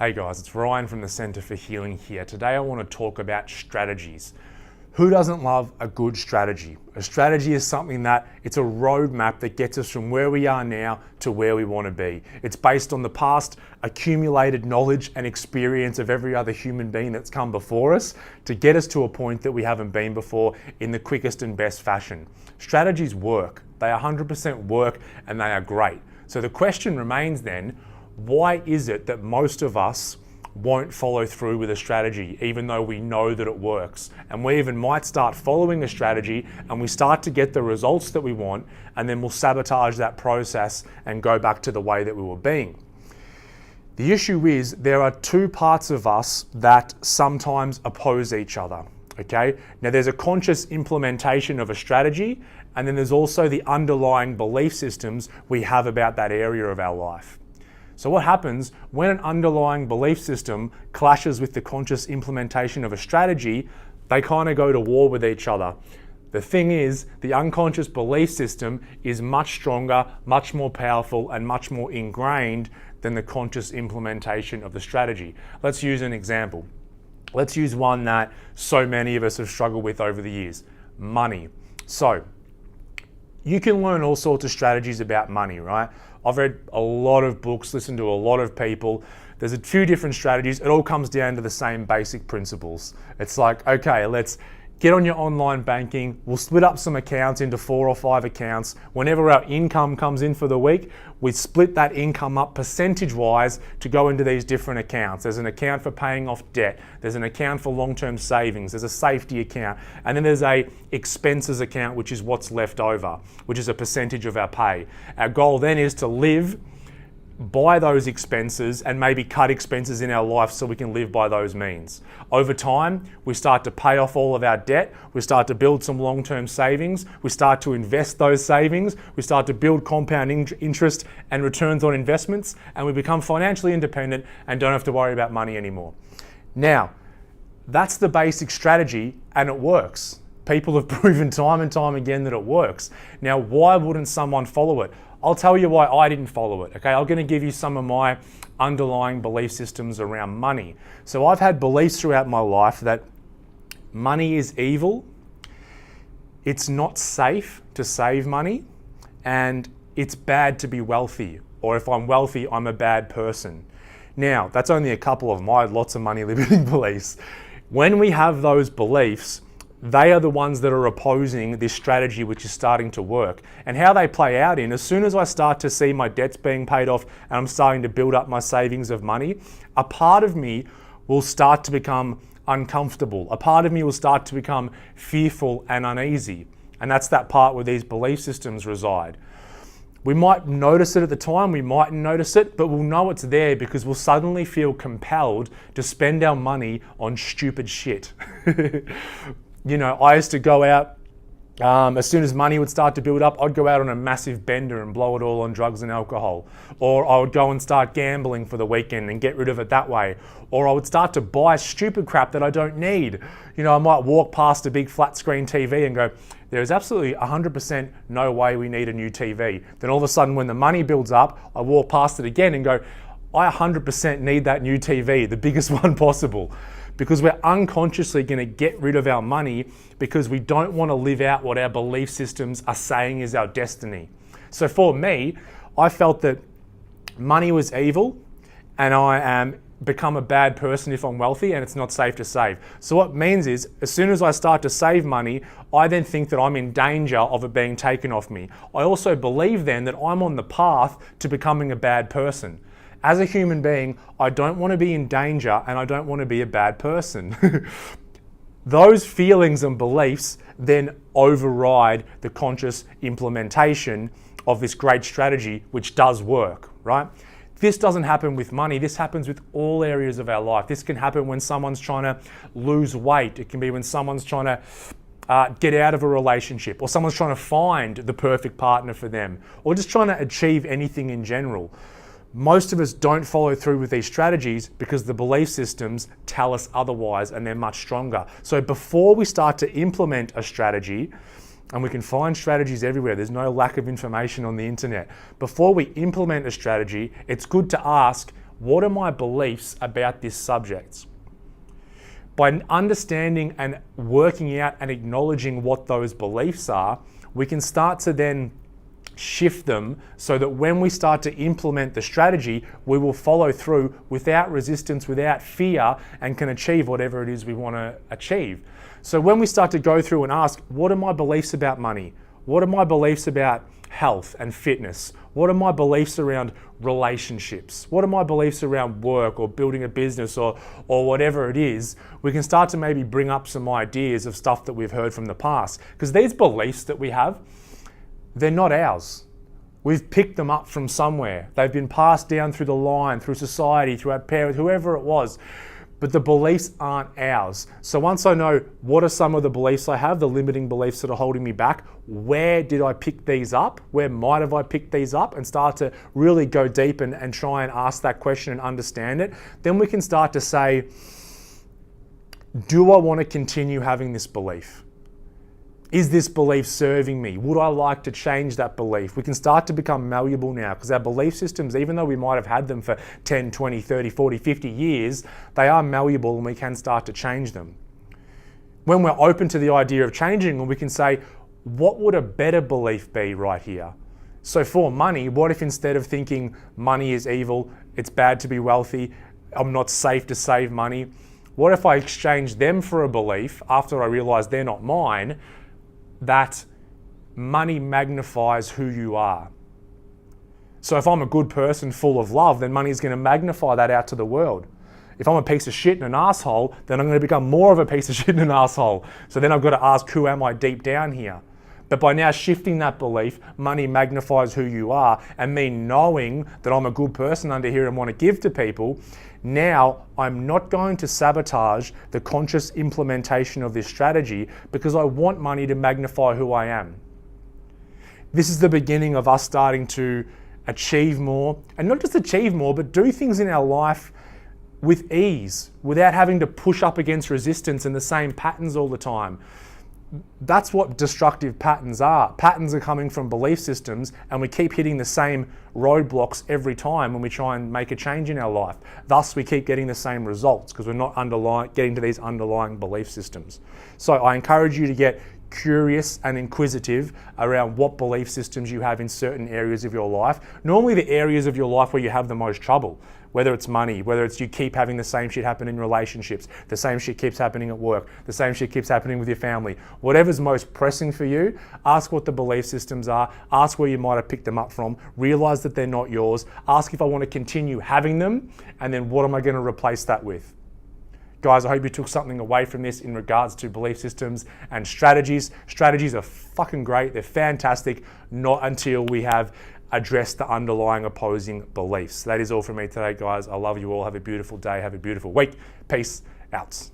Hey guys, it's Ryan from the Center for Healing here. Today I want to talk about strategies. Who doesn't love a good strategy? A strategy is something that it's a roadmap that gets us from where we are now to where we want to be. It's based on the past accumulated knowledge and experience of every other human being that's come before us to get us to a point that we haven't been before in the quickest and best fashion. Strategies work. They 100% work and they are great. So the question remains then, why is it that most of us won't follow through with a strategy even though we know that it works? And we even might start following a strategy and we start to get the results that we want, and then we'll sabotage that process and go back to the way that we were being. The issue is there are two parts of us that sometimes oppose each other. Okay? Now there's a conscious implementation of a strategy, and then there's also the underlying belief systems we have about that area of our life. So what happens when an underlying belief system clashes with the conscious implementation of a strategy? They kind of go to war with each other. The thing is, the unconscious belief system is much stronger, much more powerful, and much more ingrained than the conscious implementation of the strategy. Let's use an example. Let's use one that so many of us have struggled with over the years: money. So you can learn all sorts of strategies about money, right? I've read a lot of books, listened to a lot of people. There's a few different strategies. It all comes down to the same basic principles. It's like, okay, let's get on your online banking. We'll split up some accounts into 4 or 5 accounts. Whenever our income comes in for the week, we split that income up percentage-wise to go into these different accounts. There's an account for paying off debt. There's an account for long-term savings. There's a safety account. And then there's a expenses account, which is what's left over, which is a percentage of our pay. Our goal then is to live by those expenses and maybe cut expenses in our life so we can live by those means. Over time, we start to pay off all of our debt. We start to build some long-term savings. We start to invest those savings. We start to build compound interest and returns on investments, and we become financially independent and don't have to worry about money anymore. Now, that's the basic strategy, and it works. People have proven time and time again that it works. Now, why wouldn't someone follow it? I'll tell you why I didn't follow it, okay? I'm gonna give you some of my underlying belief systems around money. So I've had beliefs throughout my life that money is evil, it's not safe to save money, and it's bad to be wealthy. Or if I'm wealthy, I'm a bad person. Now, that's only a couple of my lots of money limiting beliefs. When we have those beliefs, they are the ones that are opposing this strategy which is starting to work. And how they play out as soon as I start to see my debts being paid off and I'm starting to build up my savings of money, a part of me will start to become uncomfortable. A part of me will start to become fearful and uneasy. And that's that part where these belief systems reside. We might notice it at the time, we mightn't notice it, but we'll know it's there because we'll suddenly feel compelled to spend our money on stupid shit. You know, I used to go out, as soon as money would start to build up, I'd go out on a massive bender and blow it all on drugs and alcohol. Or I would go and start gambling for the weekend and get rid of it that way. Or I would start to buy stupid crap that I don't need. You know, I might walk past a big flat screen TV and go, there is absolutely 100% no way we need a new TV. Then all of a sudden when the money builds up, I walk past it again and go, I 100% need that new TV, the biggest one possible. Because we're unconsciously going to get rid of our money because we don't want to live out what our belief systems are saying is our destiny. So for me, I felt that money was evil and I am become a bad person if I'm wealthy and it's not safe to save. So what it means is, as soon as I start to save money, I then think that I'm in danger of it being taken off me. I also believe then that I'm on the path to becoming a bad person. As a human being, I don't want to be in danger and I don't want to be a bad person. Those feelings and beliefs then override the conscious implementation of this great strategy, which does work, right? This doesn't happen with money. This happens with all areas of our life. This can happen when someone's trying to lose weight. It can be when someone's trying to get out of a relationship, or someone's trying to find the perfect partner for them, or just trying to achieve anything in general. Most of us don't follow through with these strategies because the belief systems tell us otherwise and they're much stronger. So before we start to implement a strategy, and we can find strategies everywhere, there's no lack of information on the internet. Before we implement a strategy, it's good to ask, what are my beliefs about this subject? By understanding and working out and acknowledging what those beliefs are, we can start to then shift them so that when we start to implement the strategy, we will follow through without resistance, without fear, and can achieve whatever it is we want to achieve. So when we start to go through and ask, what are my beliefs about money? What are my beliefs about health and fitness? What are my beliefs around relationships? What are my beliefs around work or building a business or whatever it is? We can start to maybe bring up some ideas of stuff that we've heard from the past. Because these beliefs that we have, they're not ours. We've picked them up from somewhere. They've been passed down through the line, through society, through our parents, whoever it was. But the beliefs aren't ours. So once I know what are some of the beliefs I have, the limiting beliefs that are holding me back, where did I pick these up? Where might have I picked these up? And start to really go deep and try and ask that question and understand it. Then we can start to say, do I want to continue having this belief? Is this belief serving me? Would I like to change that belief? We can start to become malleable now because our belief systems, even though we might have had them for 10, 20, 30, 40, 50 years, they are malleable and we can start to change them. When we're open to the idea of changing them, we can say, what would a better belief be right here? So for money, what if instead of thinking money is evil, it's bad to be wealthy, I'm not safe to save money, what if I exchange them for a belief after I realize they're not mine, that money magnifies who you are? So if I'm a good person full of love, then money is going to magnify that out to the world. If I'm a piece of shit and an asshole, then I'm going to become more of a piece of shit and an asshole. So then I've got to ask, who am I deep down here? But by now shifting that belief, money magnifies who you are, and me knowing that I'm a good person under here and want to give to people, now I'm not going to sabotage the conscious implementation of this strategy because I want money to magnify who I am. This is the beginning of us starting to achieve more, and not just achieve more, but do things in our life with ease, without having to push up against resistance and the same patterns all the time. That's what destructive patterns are. Patterns are coming from belief systems, and we keep hitting the same roadblocks every time when we try and make a change in our life. Thus, we keep getting the same results because we're not getting to these underlying belief systems. So I encourage you to get curious and inquisitive around what belief systems you have in certain areas of your life. Normally the areas of your life where you have the most trouble, whether it's money, whether it's you keep having the same shit happen in relationships, the same shit keeps happening at work, the same shit keeps happening with your family. Whatever's most pressing for you, ask what the belief systems are, ask where you might have picked them up from, realize that they're not yours, ask if I want to continue having them, and then what am I going to replace that with? Guys, I hope you took something away from this in regards to belief systems and strategies. Strategies are fucking great. They're fantastic, not until we have addressed the underlying opposing beliefs. That is all from me today, guys. I love you all. Have a beautiful day. Have a beautiful week. Peace out.